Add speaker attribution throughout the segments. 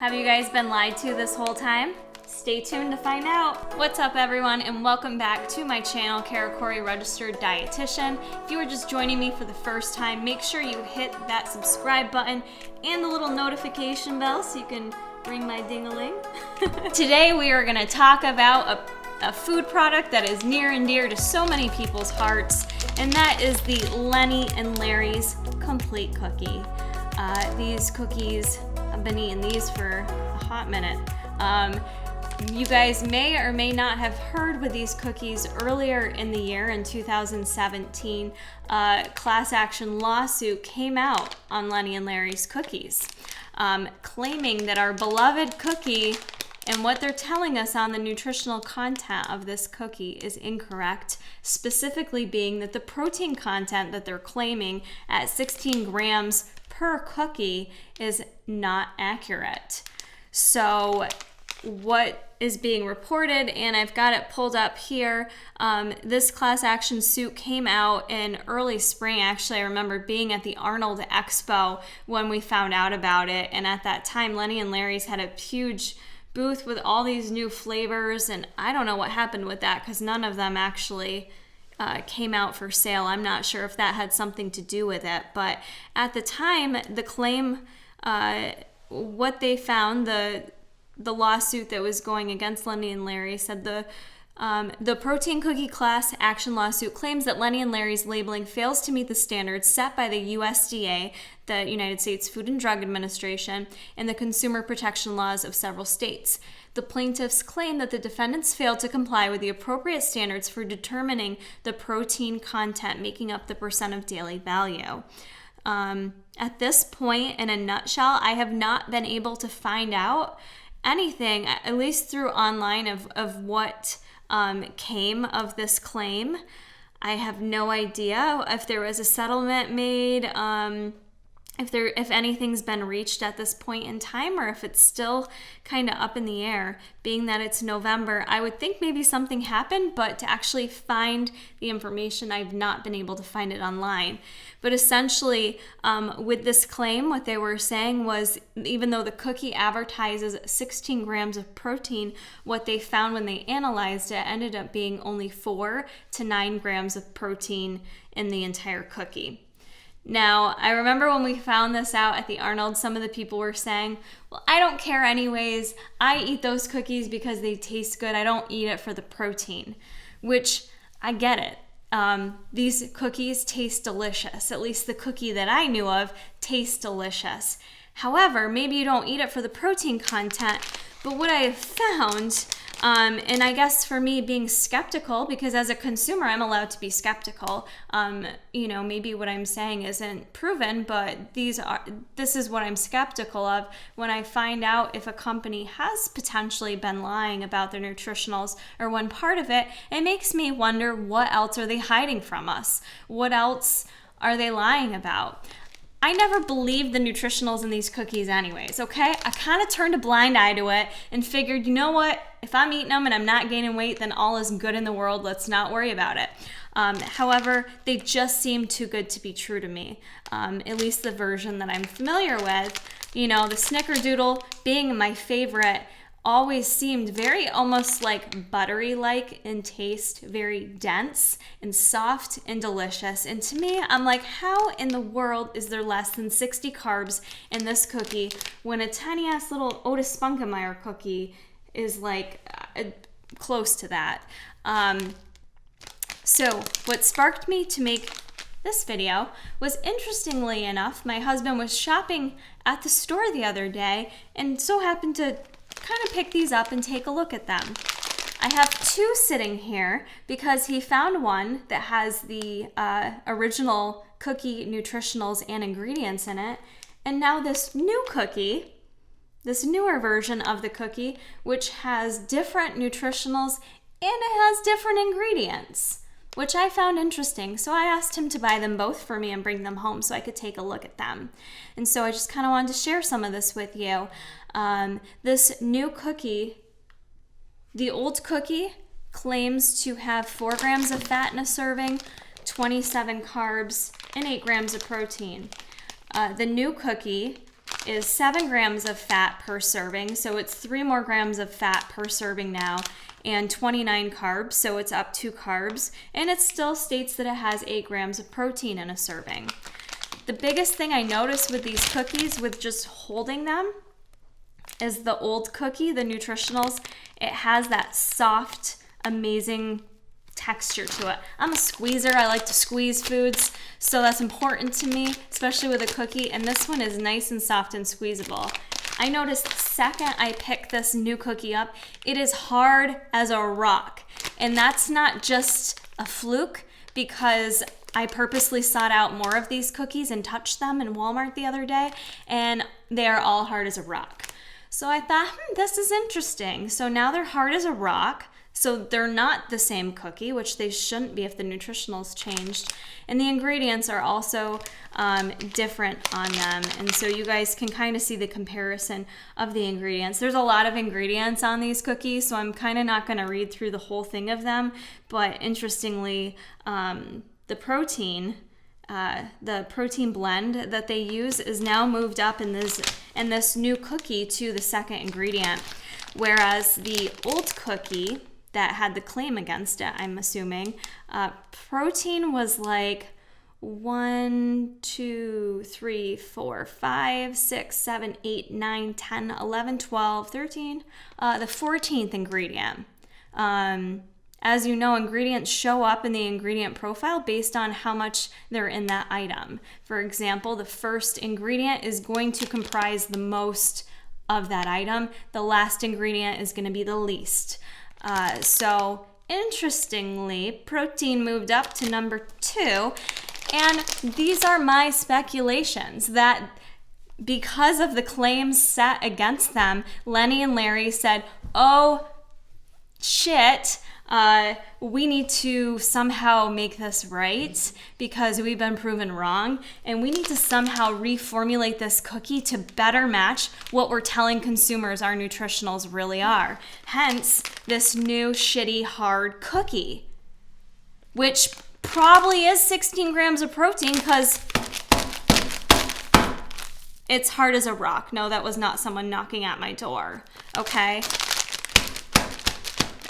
Speaker 1: Have you guys been lied to this whole time? Stay tuned to find out. What's up, everyone, and welcome back to my channel, Kara Corey, Registered Dietitian. If you are just joining me for the first time, make sure you hit that subscribe button and the little notification bell so you can ring my ding-a-ling. Today we are going to talk about a food product that is near and dear to so many people's hearts, and that is the Lenny and Larry's Complete Cookie. These cookies, I've been eating these for a hot minute. You guys may or may not have heard with these cookies earlier in the year in 2017, class action lawsuit came out on Lenny and Larry's cookies, claiming that our beloved cookie and what they're telling us on the nutritional content of this cookie is incorrect, specifically being that the protein content that they're claiming at 16 grams per cookie is not accurate. So what is being reported, and I've got it pulled up here, this class action suit came out in early spring. Actually, I remember being at the Arnold Expo when we found out about it, and at that time Lenny and Larry's had a huge booth with all these new flavors, and I don't know what happened with that because none of them actually came out for sale. I'm not sure if that had something to do with it, but at the time, the claim, what they found, the lawsuit that was going against Lenny and Larry said the protein cookie class action lawsuit claims that Lenny and Larry's labeling fails to meet the standards set by the USDA, the United States Food and Drug Administration, and the consumer protection laws of several states. The plaintiffs claim that the defendants failed to comply with the appropriate standards for determining the protein content making up the percent of daily value. At this point, in a nutshell, I have not been able to find out anything, at least through online, of what came of this claim. I have no idea if there was a settlement made, if anything's been reached at this point in time, or if it's still kind of up in the air. Being that it's November, I would think maybe something happened, but to actually find the information, I've not been able to find it online. But essentially, with this claim, what they were saying was, even though the cookie advertises 16 grams of protein, what they found when they analyzed it ended up being only 4 to 9 grams of protein in the entire cookie. Now, I remember when we found this out at the Arnold, some of the people were saying, well, I don't care anyways. I eat those cookies because they taste good. I don't eat it for the protein, which I get it. These cookies taste delicious. At least the cookie that I knew of tastes delicious. However, maybe you don't eat it for the protein content, but what I have found, and I guess for me being skeptical, because as a consumer I'm allowed to be skeptical, maybe what I'm saying isn't proven, but this is what I'm skeptical of when I find out if a company has potentially been lying about their nutritionals or one part of it. It makes me wonder, what else are they hiding from us? What else are they lying about? I never believed the nutritionals in these cookies anyways, okay? I kind of turned a blind eye to it and figured, you know what? If I'm eating them and I'm not gaining weight, then all is good in the world. Let's not worry about it. However, they just seem too good to be true to me, at least the version that I'm familiar with. You know, the Snickerdoodle being my favorite always seemed very almost like buttery-like in taste, very dense and soft and delicious. And to me, I'm like, how in the world is there less than 60 carbs in this cookie when a tiny-ass little Otis Spunkemeyer cookie is like close to that? So what sparked me to make this video was, interestingly enough, my husband was shopping at the store the other day and so happened to kind of pick these up and take a look at them. I have two sitting here because he found one that has the original cookie nutritionals and ingredients in it, and now this new cookie, this newer version of the cookie, which has different nutritionals and it has different ingredients, which I found interesting. So I asked him to buy them both for me and bring them home so I could take a look at them. And so I just kind of wanted to share some of this with you. This new cookie, the old cookie, claims to have 4 grams of fat in a serving, 27 carbs, and 8 grams of protein. The new cookie is 7 grams of fat per serving. So it's 3 more grams of fat per serving now, and 29 carbs, so it's up 2 carbs. And it still states that it has 8 grams of protein in a serving. The biggest thing I noticed with these cookies, with just holding them, is the old cookie, the nutritionals. It has that soft, amazing texture to it. I'm a squeezer. I like to squeeze foods, so that's important to me, especially with a cookie. And this one is nice and soft and squeezable. I noticed the second I picked this new cookie up, it is hard as a rock. And that's not just a fluke, because I purposely sought out more of these cookies and touched them in Walmart the other day, and they are all hard as a rock. So I thought, this is interesting. So now they're hard as a rock. So they're not the same cookie, which they shouldn't be if the nutritionals changed. And the ingredients are also different on them. And so you guys can kind of see the comparison of the ingredients. There's a lot of ingredients on these cookies, so I'm kind of not going to read through the whole thing of them. But interestingly, the protein blend that they use is now moved up in this new cookie to the second ingredient. Whereas the old cookie that had the claim against it, I'm assuming, protein was like 1, 2, 3, 4, 5, 6, 7, 8, 9, 10, 11, 12, 13, the 14th ingredient. As you know, ingredients show up in the ingredient profile based on how much they're in that item. For example, the first ingredient is going to comprise the most of that item. The last ingredient is going to be the least. So interestingly, protein moved up to number 2. And these are my speculations that because of the claims set against them, Lenny and Larry said, oh, shit, we need to somehow make this right because we've been proven wrong, and we need to somehow reformulate this cookie to better match what we're telling consumers our nutritionals really are. Hence, this new shitty hard cookie, which probably is 16 grams of protein because it's hard as a rock. No, that was not someone knocking at my door, okay?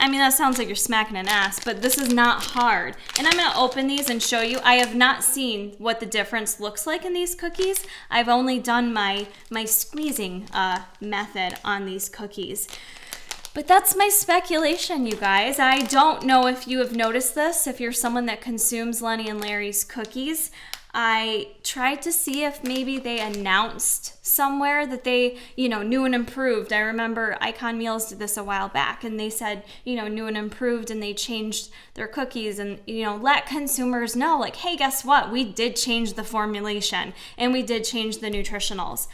Speaker 1: I mean, that sounds like you're smacking an ass, but this is not hard. And I'm going to open these and show you. I have not seen what the difference looks like in these cookies. I've only done my squeezing method on these cookies. But that's my speculation, you guys. I don't know if you have noticed this, if you're someone that consumes Lenny and Larry's cookies. I tried to see if maybe they announced somewhere that they, new and improved. I remember Icon Meals did this a while back, and they said, new and improved, and they changed their cookies and, let consumers know, like, hey, guess what? We did change the formulation, and we did change the nutritionals.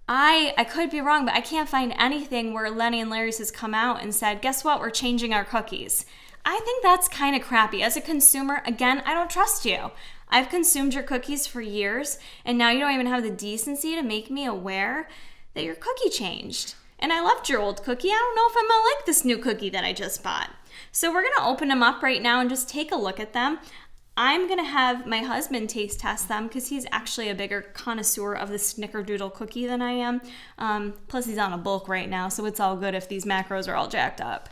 Speaker 1: I could be wrong, but I can't find anything where Lenny and Larry's has come out and said, guess what? We're changing our cookies. I think that's kind of crappy. As a consumer, again, I don't trust you. I've consumed your cookies for years, and now you don't even have the decency to make me aware that your cookie changed. And I loved your old cookie. I don't know if I'm gonna like this new cookie that I just bought. So we're gonna open them up right now and just take a look at them. I'm gonna have my husband taste test them because he's actually a bigger connoisseur of the snickerdoodle cookie than I am. Plus he's on a bulk right now, so it's all good if these macros are all jacked up.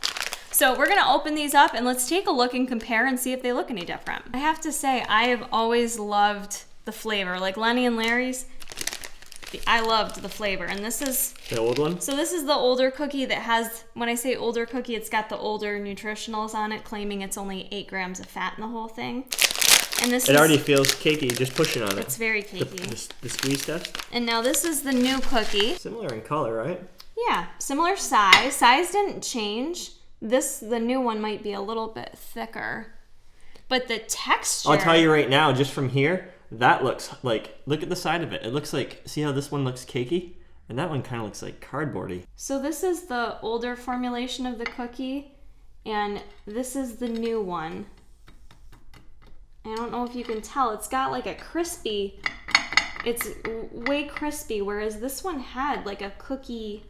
Speaker 1: So we're gonna open these up and let's take a look and compare and see if they look any different. I have to say, I have always loved the flavor. Like Lenny and Larry's, I loved the flavor. And this is
Speaker 2: the old one?
Speaker 1: So this is the older cookie that has, when I say older cookie, it's got the older nutritionals on it, claiming it's only 8 grams of fat in the whole thing. And this
Speaker 2: already feels cakey just pushing on it.
Speaker 1: It's very cakey.
Speaker 2: The squeeze test.
Speaker 1: And now this is the new cookie.
Speaker 2: Similar in color, right?
Speaker 1: Yeah, similar size. Size didn't change. The new one might be a little bit thicker, but the texture...
Speaker 2: I'll tell you right now, just from here, that looks like, look at the side of it. It looks like, see how this one looks cakey? And that one kind of looks like cardboardy.
Speaker 1: So this is the older formulation of the cookie, and this is the new one. I don't know if you can tell. It's got like a crispy, it's way crispy, whereas this one had like a cookie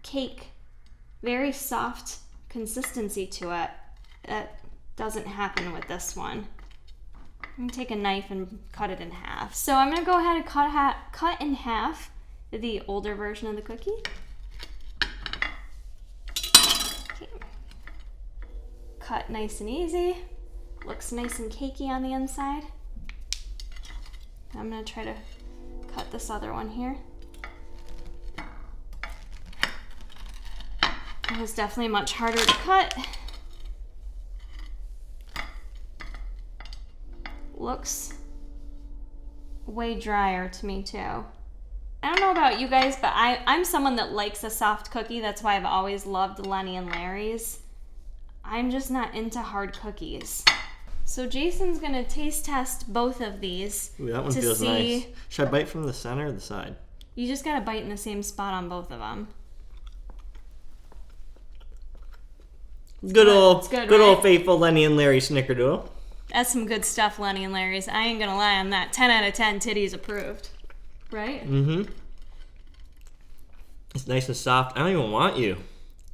Speaker 1: cake, very soft consistency to it. That doesn't happen with this one. I'm gonna take a knife and cut it in half. So I'm gonna go ahead and cut in half the older version of the cookie. Okay. Cut nice and easy. Looks nice and cakey on the inside. I'm gonna try to cut this other one here. It was definitely much harder to cut. Looks way drier to me too. I don't know about you guys, but I'm someone that likes a soft cookie. That's why I've always loved Lenny and Larry's. I'm just not into hard cookies. So Jason's gonna taste test both of these.
Speaker 2: Ooh, that one feels nice. Should I bite from the center or the side?
Speaker 1: You just gotta bite in the same spot on both of them.
Speaker 2: Good old
Speaker 1: right?
Speaker 2: faithful Lenny and Larry Snickerdoodle.
Speaker 1: That's some good stuff, Lenny and Larry's. I ain't gonna lie on that. 10 out of 10 titties approved. Right?
Speaker 2: Mm-hmm. It's nice and soft. I don't even want you.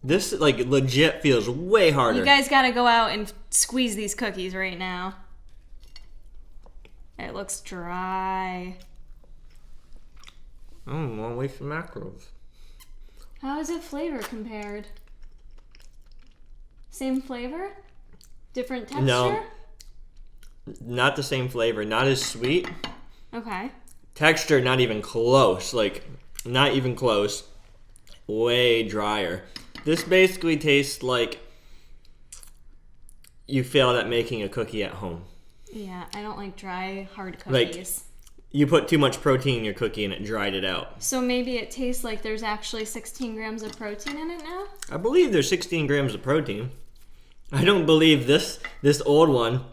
Speaker 2: This, like, legit feels way harder.
Speaker 1: You guys gotta go out and squeeze these cookies right now. It looks dry.
Speaker 2: I don't want to waste the macros.
Speaker 1: How is it flavor compared? Same flavor? Different texture?
Speaker 2: No. Not the same flavor. Not as sweet.
Speaker 1: Okay.
Speaker 2: Texture, not even close. Like, not even close. Way drier. This basically tastes like you failed at making a cookie at home.
Speaker 1: Yeah, I don't like dry, hard cookies.
Speaker 2: Like, you put too much protein in your cookie and it dried it out.
Speaker 1: So maybe it tastes like there's actually 16 grams of protein in it now?
Speaker 2: I believe there's 16 grams of protein. I don't believe this old one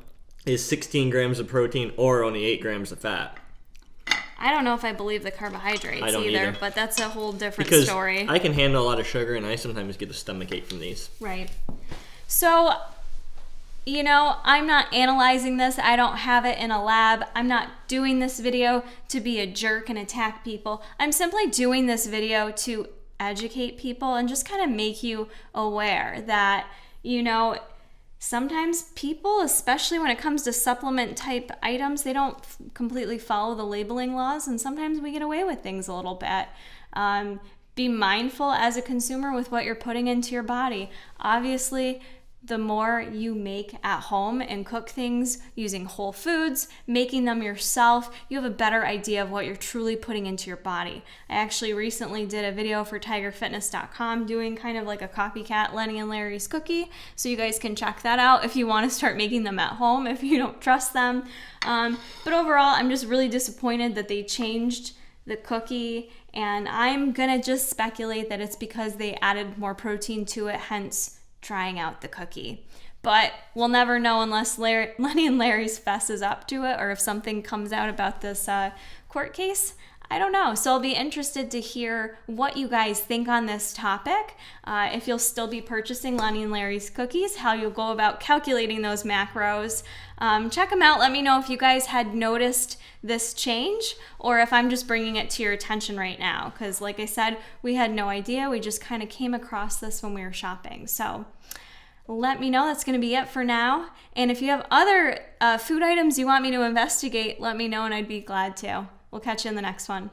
Speaker 2: is 16 grams of protein or only 8 grams of fat.
Speaker 1: I don't know if I believe the carbohydrates either, but that's a whole different story.
Speaker 2: I can handle a lot of sugar and I sometimes get a stomachache from these.
Speaker 1: Right. So, you know, I'm not analyzing this. I don't have it in a lab. I'm not doing this video to be a jerk and attack people. I'm simply doing this video to educate people and just kind of make you aware that, you know, sometimes people, especially when it comes to supplement type items, they don't completely follow the labeling laws, and sometimes we get away with things a little bit. Be mindful as a consumer with what you're putting into your body. Obviously, the more you make at home and cook things using whole foods, making them yourself, you have a better idea of what you're truly putting into your body. I actually recently did a video for tigerfitness.com doing kind of like a copycat Lenny and Larry's cookie, so you guys can check that out if you want to start making them at home if you don't trust them. But overall, I'm just really disappointed that they changed the cookie, and I'm gonna just speculate that it's because they added more protein to it, hence trying out the cookie. But we'll never know unless Lenny and Larry's fesses up to it, or if something comes out about this court case. I don't know. So I'll be interested to hear what you guys think on this topic. If you'll still be purchasing Lenny and Larry's cookies, how you'll go about calculating those macros. Check them out. Let me know if you guys had noticed this change, or if I'm just bringing it to your attention right now. Because like I said, we had no idea. We just kind of came across this when we were shopping. So let me know. That's going to be it for now. And if you have other food items you want me to investigate, let me know and I'd be glad to. We'll catch you in the next one.